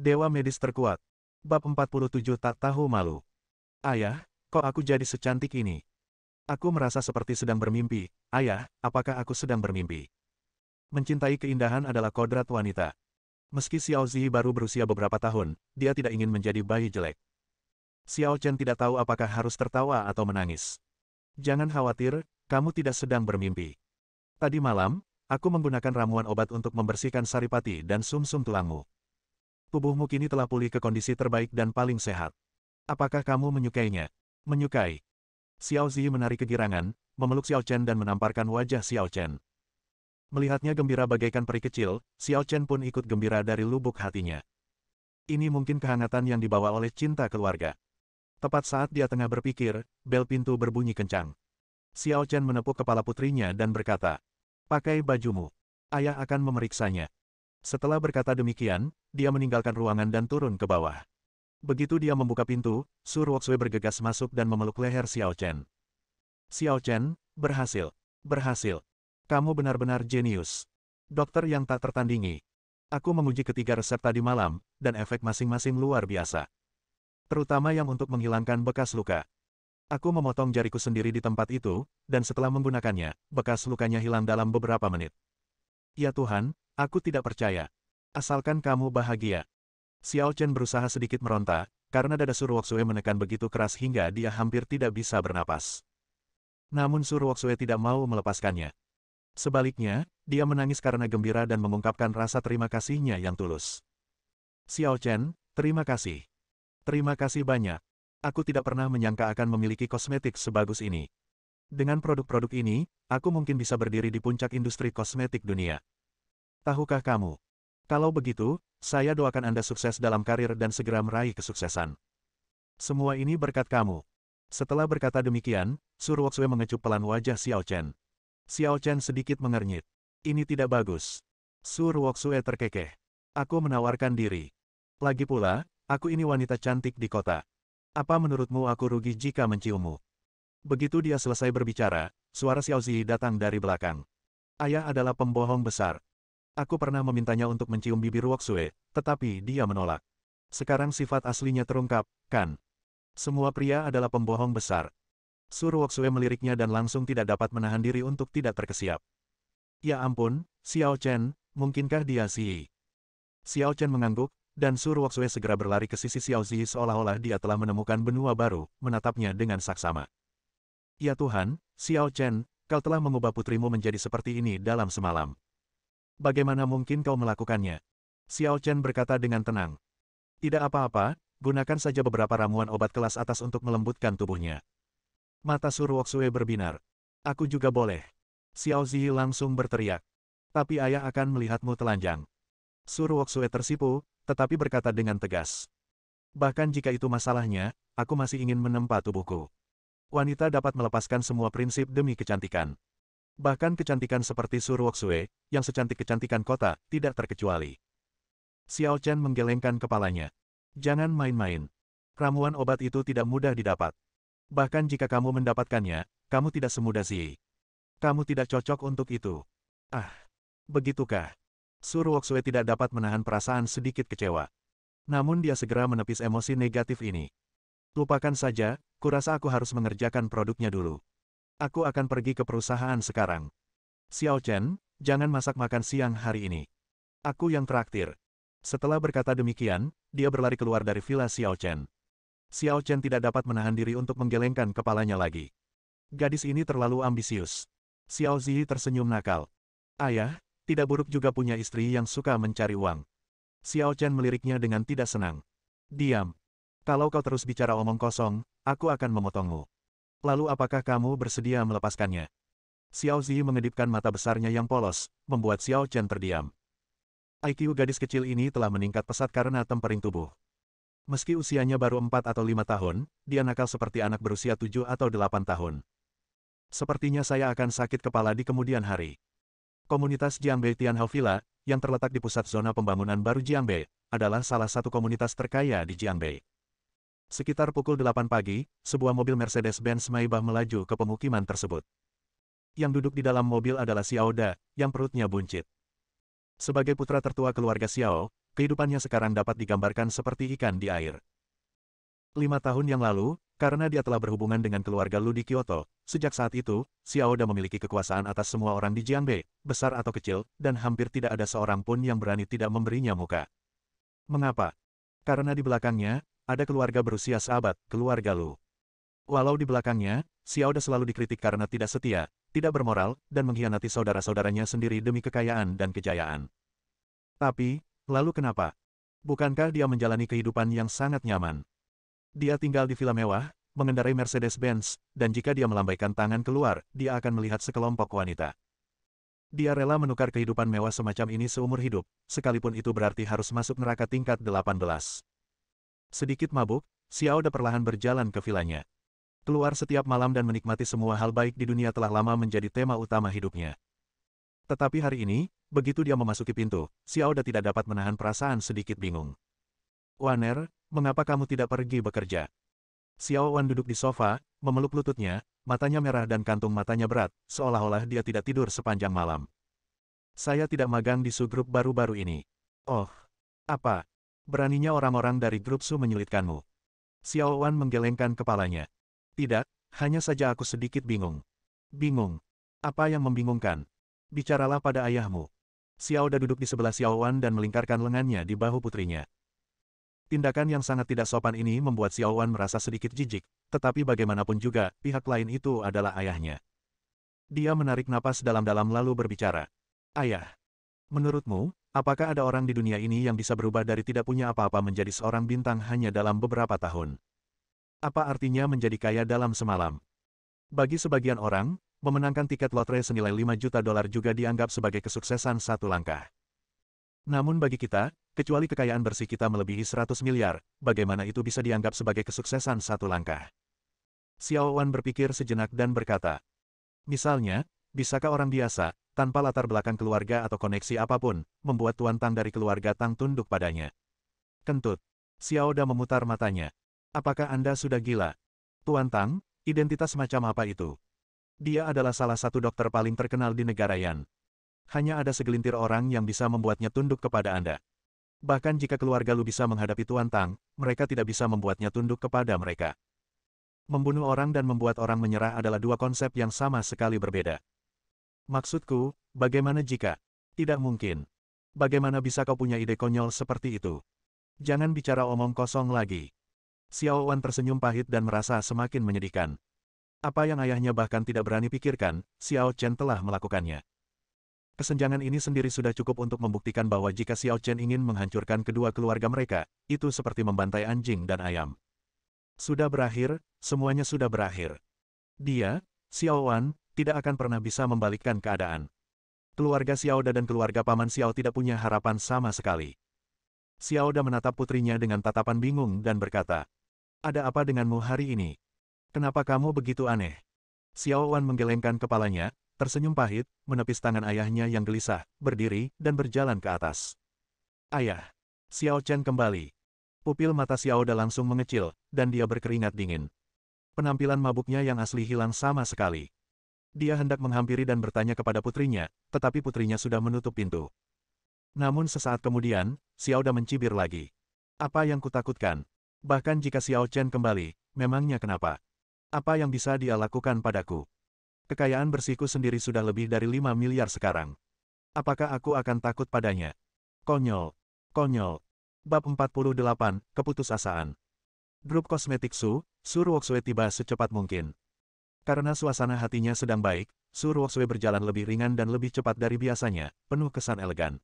Dewa medis terkuat. Bab 47 tak tahu malu. Ayah, kok aku jadi secantik ini? Aku merasa seperti sedang bermimpi. Ayah, apakah aku sedang bermimpi? Mencintai keindahan adalah kodrat wanita. Meski Xiao Zi baru berusia beberapa tahun, dia tidak ingin menjadi bayi jelek. Xiao Chen tidak tahu apakah harus tertawa atau menangis. Jangan khawatir, kamu tidak sedang bermimpi. Tadi malam, aku menggunakan ramuan obat untuk membersihkan saripati dan sumsum tulangmu. Tubuhmu kini telah pulih ke kondisi terbaik dan paling sehat. Apakah kamu menyukainya? Menyukai. Xiao Zi menarik kegirangan, memeluk Xiao Chen dan menamparkan wajah Xiao Chen. Melihatnya gembira bagaikan peri kecil, Xiao Chen pun ikut gembira dari lubuk hatinya. Ini mungkin kehangatan yang dibawa oleh cinta keluarga. Tepat saat dia tengah berpikir, bel pintu berbunyi kencang. Xiao Chen menepuk kepala putrinya dan berkata, "Pakai bajumu. Ayah akan memeriksanya." Setelah berkata demikian, dia meninggalkan ruangan dan turun ke bawah. Begitu dia membuka pintu, Su Ruoxue bergegas masuk dan memeluk leher Xiao Chen. "Xiao Chen, berhasil. Berhasil. Kamu benar-benar jenius. Dokter yang tak tertandingi. Aku menguji ketiga resep tadi malam, dan efek masing-masing luar biasa. Terutama yang untuk menghilangkan bekas luka. Aku memotong jariku sendiri di tempat itu, dan setelah menggunakannya, bekas lukanya hilang dalam beberapa menit. Ya Tuhan, aku tidak percaya. Asalkan kamu bahagia." Xiao Chen berusaha sedikit meronta, karena dada Su Ruoxue menekan begitu keras hingga dia hampir tidak bisa bernapas. Namun Su Ruoxue tidak mau melepaskannya. Sebaliknya, dia menangis karena gembira dan mengungkapkan rasa terima kasihnya yang tulus. "Xiao Chen, terima kasih. Terima kasih banyak. Aku tidak pernah menyangka akan memiliki kosmetik sebagus ini. Dengan produk-produk ini, aku mungkin bisa berdiri di puncak industri kosmetik dunia. Tahukah kamu? Kalau begitu, saya doakan Anda sukses dalam karir dan segera meraih kesuksesan. Semua ini berkat kamu." Setelah berkata demikian, Su Ruoxue mengecup pelan wajah Xiao Chen. Xiao Chen sedikit mengernyit. "Ini tidak bagus." Su Ruoxue terkekeh. "Aku menawarkan diri. Lagi pula, aku ini wanita cantik di kota. Apa menurutmu aku rugi jika menciummu?" Begitu dia selesai berbicara, suara Xiao Zi datang dari belakang. "Ayah adalah pembohong besar. Aku pernah memintanya untuk mencium bibir Ruoxue, tetapi dia menolak. Sekarang sifat aslinya terungkap, kan? Semua pria adalah pembohong besar." Su Ruoxue meliriknya dan langsung tidak dapat menahan diri untuk tidak terkesiap. "Ya ampun, Xiao Chen, mungkinkah dia Zi?" Xiao Chen mengangguk, dan Su Ruoxue segera berlari ke sisi Xiao Zi seolah-olah dia telah menemukan benua baru, menatapnya dengan saksama. "Ya Tuhan, Xiao Chen, kau telah mengubah putrimu menjadi seperti ini dalam semalam. Bagaimana mungkin kau melakukannya?" Xiao Chen berkata dengan tenang. "Tidak apa-apa, gunakan saja beberapa ramuan obat kelas atas untuk melembutkan tubuhnya." Mata Su Ruoxue berbinar. "Aku juga boleh?" Xiao Zi langsung berteriak. "Tapi ayah akan melihatmu telanjang." Su Ruoxue tersipu, tetapi berkata dengan tegas. "Bahkan jika itu masalahnya, aku masih ingin menempa tubuhku. Wanita dapat melepaskan semua prinsip demi kecantikan. Bahkan kecantikan seperti Su Ruoxue, yang secantik kecantikan kota, tidak terkecuali." Xiao Chen menggelengkan kepalanya. "Jangan main-main. Ramuan obat itu tidak mudah didapat. Bahkan jika kamu mendapatkannya, kamu tidak semudah Zi. Kamu tidak cocok untuk itu." "Ah, begitukah?" Su Ruoxue tidak dapat menahan perasaan sedikit kecewa. Namun dia segera menepis emosi negatif ini. "Lupakan saja, kurasa aku harus mengerjakan produknya dulu. Aku akan pergi ke perusahaan sekarang. Xiao Chen, jangan masak makan siang hari ini. Aku yang traktir." Setelah berkata demikian, dia berlari keluar dari villa Xiao Chen. Xiao Chen tidak dapat menahan diri untuk menggelengkan kepalanya lagi. Gadis ini terlalu ambisius. Xiao Zi tersenyum nakal. "Ayah, tidak buruk juga punya istri yang suka mencari uang." Xiao Chen meliriknya dengan tidak senang. "Diam. Kalau kau terus bicara omong kosong, aku akan memotongmu. Lalu apakah kamu bersedia melepaskannya?" Xiao Zi mengedipkan mata besarnya yang polos, membuat Xiao Chen terdiam. IQ gadis kecil ini telah meningkat pesat karena tempering tubuh. Meski usianya baru 4 atau 5 tahun, dia nakal seperti anak berusia 7 atau 8 tahun. "Sepertinya saya akan sakit kepala di kemudian hari." Komunitas Jiangbei Tianhao Villa, yang terletak di pusat zona pembangunan baru Jiangbei, adalah salah satu komunitas terkaya di Jiangbei. Sekitar pukul 8 pagi, sebuah mobil Mercedes-Benz Maybach melaju ke pemukiman tersebut. Yang duduk di dalam mobil adalah Xiao Da, yang perutnya buncit. Sebagai putra tertua keluarga Xiao, kehidupannya sekarang dapat digambarkan seperti ikan di air. 5 tahun yang lalu, karena dia telah berhubungan dengan keluarga Lu di Kyoto, sejak saat itu, Xiao Da memiliki kekuasaan atas semua orang di Jiangbe, besar atau kecil, dan hampir tidak ada seorang pun yang berani tidak memberinya muka. Mengapa? Karena di belakangnya, ada keluarga berusia seabad, keluarga Lu. Walau di belakangnya, Xiao Da selalu dikritik karena tidak setia, tidak bermoral, dan mengkhianati saudara-saudaranya sendiri demi kekayaan dan kejayaan. Tapi, lalu kenapa? Bukankah dia menjalani kehidupan yang sangat nyaman? Dia tinggal di villa mewah, mengendarai Mercedes-Benz, dan jika dia melambaikan tangan keluar, dia akan melihat sekelompok wanita. Dia rela menukar kehidupan mewah semacam ini seumur hidup, sekalipun itu berarti harus masuk neraka tingkat 18. Sedikit mabuk, Xiao Da perlahan berjalan ke villanya. Keluar setiap malam dan menikmati semua hal baik di dunia telah lama menjadi tema utama hidupnya. Tetapi hari ini, begitu dia memasuki pintu, Xiao Da tidak dapat menahan perasaan sedikit bingung. "Waner, mengapa kamu tidak pergi bekerja?" Xiao Wan duduk di sofa, memeluk lututnya, matanya merah dan kantung matanya berat, seolah-olah dia tidak tidur sepanjang malam. "Saya tidak magang di Su Group baru-baru ini." "Oh, apa? Beraninya orang-orang dari grup Su menyulitkanmu?" Xiao Wan menggelengkan kepalanya. "Tidak, hanya saja aku sedikit bingung." "Bingung? Apa yang membingungkan? Bicaralah pada ayahmu." Xiao Da duduk di sebelah Xiao Wan dan melingkarkan lengannya di bahu putrinya. Tindakan yang sangat tidak sopan ini membuat Xiao Wan merasa sedikit jijik, tetapi bagaimanapun juga, pihak lain itu adalah ayahnya. Dia menarik napas dalam-dalam lalu berbicara. "Ayah, menurutmu, apakah ada orang di dunia ini yang bisa berubah dari tidak punya apa-apa menjadi seorang bintang hanya dalam beberapa tahun? Apa artinya menjadi kaya dalam semalam? Bagi sebagian orang, memenangkan tiket lotre senilai $5 juta juga dianggap sebagai kesuksesan satu langkah. Namun bagi kita, kecuali kekayaan bersih kita melebihi 100 miliar, bagaimana itu bisa dianggap sebagai kesuksesan satu langkah?" Xiao Wan berpikir sejenak dan berkata, "Misalnya, bisakah orang biasa, tanpa latar belakang keluarga atau koneksi apapun, membuat Tuan Tang dari keluarga Tang tunduk padanya?" Kentut. Xiao Da memutar matanya. "Apakah Anda sudah gila? Tuan Tang, identitas macam apa itu? Dia adalah salah satu dokter paling terkenal di negara Yan. Hanya ada segelintir orang yang bisa membuatnya tunduk kepada Anda. Bahkan jika keluarga Lu bisa menghadapi Tuan Tang, mereka tidak bisa membuatnya tunduk kepada mereka. Membunuh orang dan membuat orang menyerah adalah dua konsep yang sama sekali berbeda. Maksudku, bagaimana jika? Tidak mungkin. Bagaimana bisa kau punya ide konyol seperti itu? Jangan bicara omong kosong lagi." Xiao Wan tersenyum pahit dan merasa semakin menyedihkan. Apa yang ayahnya bahkan tidak berani pikirkan, Xiao Chen telah melakukannya. Kesenjangan ini sendiri sudah cukup untuk membuktikan bahwa jika Xiao Chen ingin menghancurkan kedua keluarga mereka, itu seperti membantai anjing dan ayam. Sudah berakhir, semuanya sudah berakhir. Dia, Xiao Wan, tidak akan pernah bisa membalikkan keadaan. Keluarga Xiao Da dan keluarga Paman Xiao tidak punya harapan sama sekali. Xiao Da menatap putrinya dengan tatapan bingung dan berkata, "Ada apa denganmu hari ini? Kenapa kamu begitu aneh?" Xiao Wan menggelengkan kepalanya, tersenyum pahit, menepis tangan ayahnya yang gelisah, berdiri, dan berjalan ke atas. "Ayah." Xiao Chen kembali. Pupil mata Xiao Da langsung mengecil, dan dia berkeringat dingin. Penampilan mabuknya yang asli hilang sama sekali. Dia hendak menghampiri dan bertanya kepada putrinya, tetapi putrinya sudah menutup pintu. Namun sesaat kemudian, Xiao Da mencibir lagi. "Apa yang kutakutkan? Bahkan jika Xiao Chen kembali, memangnya kenapa? Apa yang bisa dia lakukan padaku? Kekayaan bersihku sendiri sudah lebih dari 5 miliar sekarang. Apakah aku akan takut padanya?" Konyol. Konyol. Bab 48, Keputusasaan. Grup kosmetik Su Ruoxue tiba secepat mungkin. Karena suasana hatinya sedang baik, Su Ruoxue berjalan lebih ringan dan lebih cepat dari biasanya, penuh kesan elegan.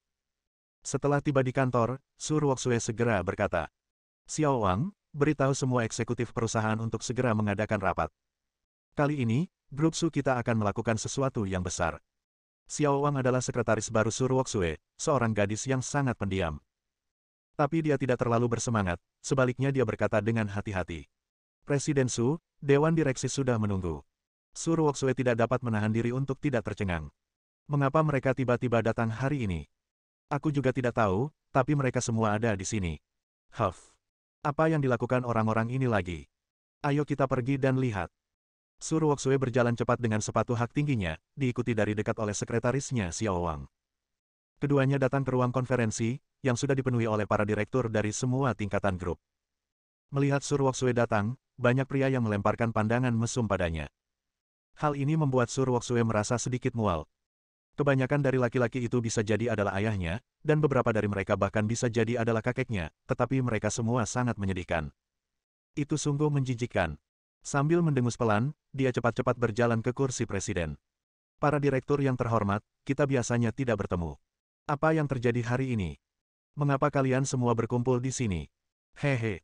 Setelah tiba di kantor, Su Ruoxue segera berkata, "Xiao Wang, beritahu semua eksekutif perusahaan untuk segera mengadakan rapat. Kali ini, grup Su kita akan melakukan sesuatu yang besar." Xiao Wang adalah sekretaris baru Su Ruoxue, seorang gadis yang sangat pendiam. Tapi dia tidak terlalu bersemangat, sebaliknya dia berkata dengan hati-hati. "Presiden Su, Dewan Direksi sudah menunggu." Su Ruoxue tidak dapat menahan diri untuk tidak tercengang. Mengapa mereka tiba-tiba datang hari ini? Aku juga tidak tahu, tapi mereka semua ada di sini. Huff. Apa yang dilakukan orang-orang ini lagi? Ayo kita pergi dan lihat. Su Ruoxue berjalan cepat dengan sepatu hak tingginya, diikuti dari dekat oleh sekretarisnya Xiao Wang. Keduanya datang ke ruang konferensi, yang sudah dipenuhi oleh para direktur dari semua tingkatan grup. Melihat Sur Woksue datang, banyak pria yang melemparkan pandangan mesum padanya. Hal ini membuat Sur Woksue merasa sedikit mual. Kebanyakan dari laki-laki itu bisa jadi adalah ayahnya, dan beberapa dari mereka bahkan bisa jadi adalah kakeknya, tetapi mereka semua sangat menyedihkan. Itu sungguh menjijikkan. Sambil mendengus pelan, dia cepat-cepat berjalan ke kursi presiden. Para direktur yang terhormat, kita biasanya tidak bertemu. Apa yang terjadi hari ini? Mengapa kalian semua berkumpul di sini? Hehe.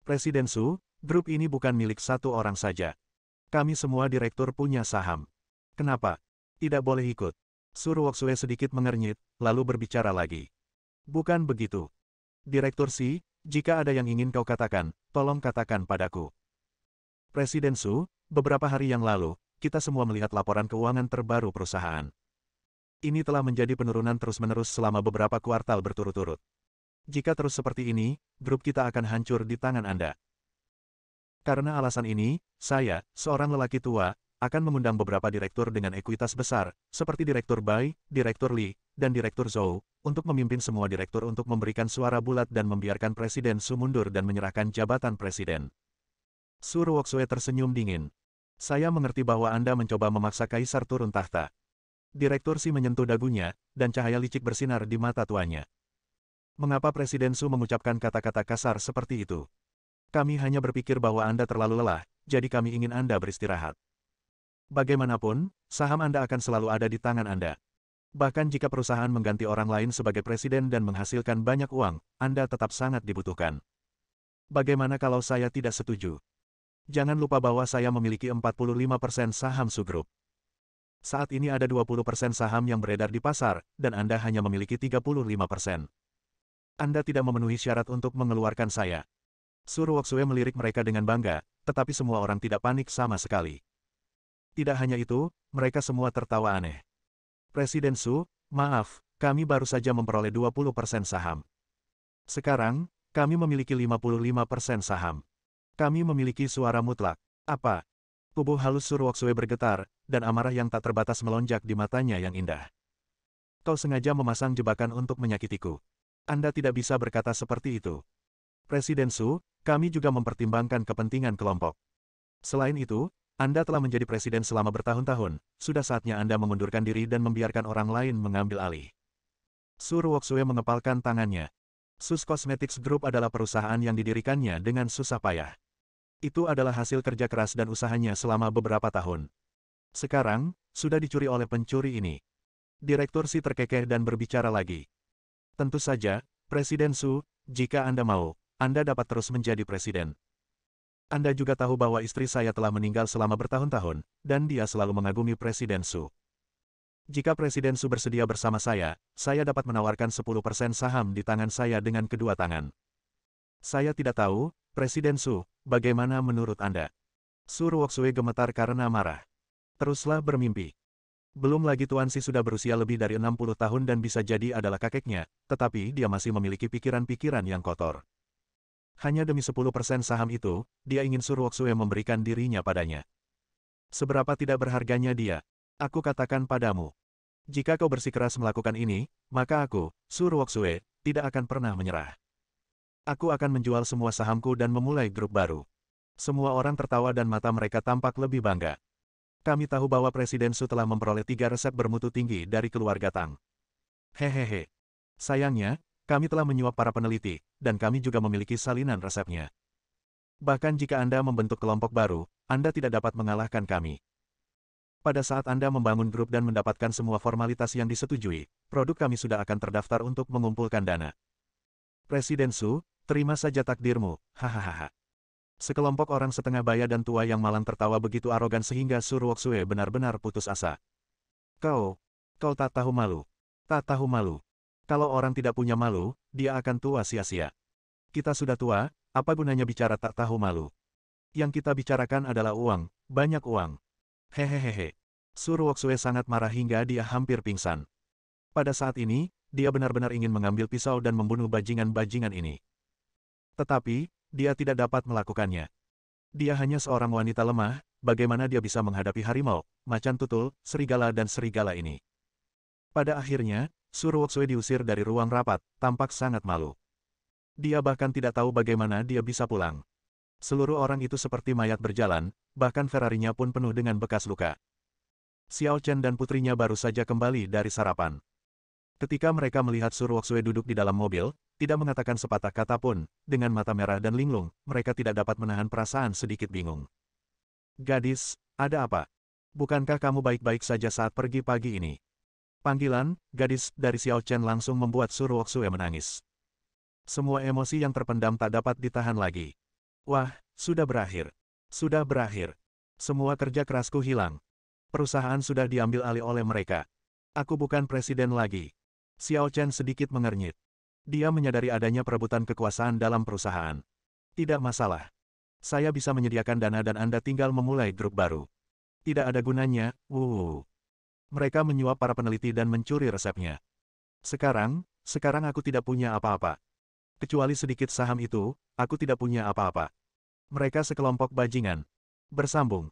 Presiden Su, grup ini bukan milik satu orang saja. Kami semua direktur punya saham. Kenapa? Tidak boleh ikut. Sur Woksue sedikit mengernyit, lalu berbicara lagi. Bukan begitu. Direktur Si, jika ada yang ingin kau katakan, tolong katakan padaku. Presiden Su, beberapa hari yang lalu, kita semua melihat laporan keuangan terbaru perusahaan. Ini telah menjadi penurunan terus-menerus selama beberapa kuartal berturut-turut. Jika terus seperti ini, grup kita akan hancur di tangan Anda. Karena alasan ini, saya, seorang lelaki tua, akan mengundang beberapa direktur dengan ekuitas besar, seperti Direktur Bai, Direktur Li, dan Direktur Zhou, untuk memimpin semua direktur untuk memberikan suara bulat dan membiarkan Presiden Su mundur dan menyerahkan jabatan presiden. Sur Woksue tersenyum dingin. Saya mengerti bahwa Anda mencoba memaksa kaisar turun tahta. Direktur Si menyentuh dagunya, dan cahaya licik bersinar di mata tuanya. Mengapa Presiden Su mengucapkan kata-kata kasar seperti itu? Kami hanya berpikir bahwa Anda terlalu lelah, jadi kami ingin Anda beristirahat. Bagaimanapun, saham Anda akan selalu ada di tangan Anda. Bahkan jika perusahaan mengganti orang lain sebagai presiden dan menghasilkan banyak uang, Anda tetap sangat dibutuhkan. Bagaimana kalau saya tidak setuju? Jangan lupa bahwa saya memiliki 45% saham Su Group. Saat ini ada 20% saham yang beredar di pasar, dan Anda hanya memiliki 35%. Anda tidak memenuhi syarat untuk mengeluarkan saya. Sur Woksue melirik mereka dengan bangga, tetapi semua orang tidak panik sama sekali. Tidak hanya itu, mereka semua tertawa aneh. Presiden Su, maaf, kami baru saja memperoleh 20% saham. Sekarang, kami memiliki 55% saham. Kami memiliki suara mutlak. Apa? Tubuh halus Sur Woksue bergetar, dan amarah yang tak terbatas melonjak di matanya yang indah. Kau sengaja memasang jebakan untuk menyakitiku. Anda tidak bisa berkata seperti itu. Presiden Su, kami juga mempertimbangkan kepentingan kelompok. Selain itu, Anda telah menjadi presiden selama bertahun-tahun, sudah saatnya Anda mengundurkan diri dan membiarkan orang lain mengambil alih. Sur Woksue mengepalkan tangannya. Sus Cosmetics Group adalah perusahaan yang didirikannya dengan susah payah. Itu adalah hasil kerja keras dan usahanya selama beberapa tahun. Sekarang, sudah dicuri oleh pencuri ini. Direktur Si terkekeh dan berbicara lagi. Tentu saja, Presiden Su, jika Anda mau, Anda dapat terus menjadi presiden. Anda juga tahu bahwa istri saya telah meninggal selama bertahun-tahun, dan dia selalu mengagumi Presiden Su. Jika Presiden Su bersedia bersama saya dapat menawarkan 10% saham di tangan saya dengan kedua tangan. Saya tidak tahu, Presiden Su, bagaimana menurut Anda? Sur Woksue gemetar karena marah. Teruslah bermimpi. Belum lagi Tuan Si sudah berusia lebih dari 60 tahun dan bisa jadi adalah kakeknya, tetapi dia masih memiliki pikiran-pikiran yang kotor. Hanya demi 10% saham itu, dia ingin Sur Woksue memberikan dirinya padanya. Seberapa tidak berharganya dia? Aku katakan padamu. Jika kau bersikeras melakukan ini, maka aku, Sur Woksue, tidak akan pernah menyerah. Aku akan menjual semua sahamku dan memulai grup baru. Semua orang tertawa dan mata mereka tampak lebih bangga. Kami tahu bahwa Presiden Su telah memperoleh 3 resep bermutu tinggi dari keluarga Tang. Hehehe. Sayangnya, kami telah menyuap para peneliti, dan kami juga memiliki salinan resepnya. Bahkan jika Anda membentuk kelompok baru, Anda tidak dapat mengalahkan kami. Pada saat Anda membangun grup dan mendapatkan semua formalitas yang disetujui, produk kami sudah akan terdaftar untuk mengumpulkan dana. Presiden Su, terima saja takdirmu, hahaha. Sekelompok orang setengah baya dan tua yang malang tertawa begitu arogan sehingga Sur Woksue benar-benar putus asa. Kau tak tahu malu. Tak tahu malu. Kalau orang tidak punya malu, dia akan tua sia-sia. Kita sudah tua, apa gunanya bicara tak tahu malu? Yang kita bicarakan adalah uang, banyak uang. Hehehehe. Sur Woksue sangat marah hingga dia hampir pingsan. Pada saat ini, dia benar-benar ingin mengambil pisau dan membunuh bajingan-bajingan ini. Tetapi, dia tidak dapat melakukannya. Dia hanya seorang wanita lemah, bagaimana dia bisa menghadapi harimau, macan tutul, serigala dan serigala ini? Pada akhirnya, Su Ruoxue diusir dari ruang rapat, tampak sangat malu. Dia bahkan tidak tahu bagaimana dia bisa pulang. Seluruh orang itu seperti mayat berjalan, bahkan Ferrarinya pun penuh dengan bekas luka. Xiao Chen dan putrinya baru saja kembali dari sarapan. Ketika mereka melihat Su Ruoxue duduk di dalam mobil, tidak mengatakan sepatah kata pun, dengan mata merah dan linglung, mereka tidak dapat menahan perasaan sedikit bingung. Gadis, ada apa? Bukankah kamu baik-baik saja saat pergi pagi ini? Panggilan, gadis, dari Xiao Chen langsung membuat Su Ruoxue menangis. Semua emosi yang terpendam tak dapat ditahan lagi. Wah, sudah berakhir. Sudah berakhir. Semua kerja kerasku hilang. Perusahaan sudah diambil alih oleh mereka. Aku bukan presiden lagi. Xiao Chen sedikit mengernyit. Dia menyadari adanya perebutan kekuasaan dalam perusahaan. Tidak masalah. Saya bisa menyediakan dana dan Anda tinggal memulai grup baru. Tidak ada gunanya, Mereka menyuap para peneliti dan mencuri resepnya. Sekarang aku tidak punya apa-apa. Kecuali sedikit saham itu, aku tidak punya apa-apa. Mereka sekelompok bajingan. Bersambung.